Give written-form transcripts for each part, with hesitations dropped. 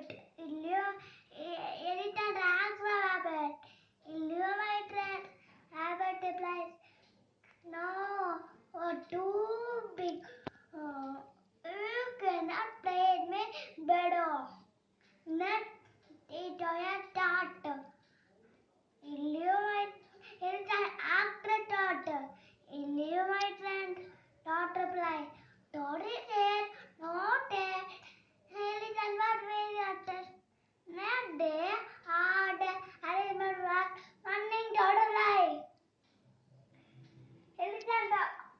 rabbit. Elephant asks the rabbit. White rabbit replies, no, too big. You cannot play me better. Not it a tart. Elephant asked the tart. Elephant tart replied, tart is there, not there. Elephant was very upset. Next day, hard elephant was running toward a lie. Elephant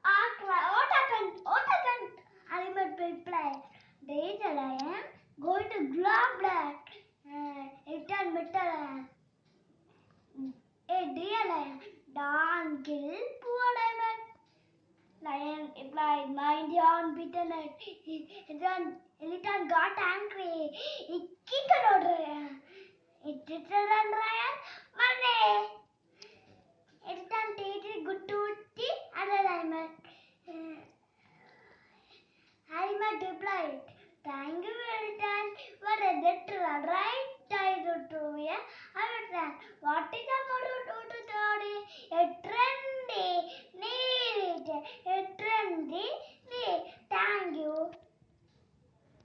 asked, what happened? What happened? Elephant replied, there is a lion going to grab that. Elephant met a lion. A dear lion, don't kill poor lion. Lion replied, mind your own bitterness. Elephant got angry. He kicked out lion. It did lion, money. Elephant tasted good to eat and the lion. Elephant replied, thank you, Elephant, for a little right time to be a elephant. What is the motto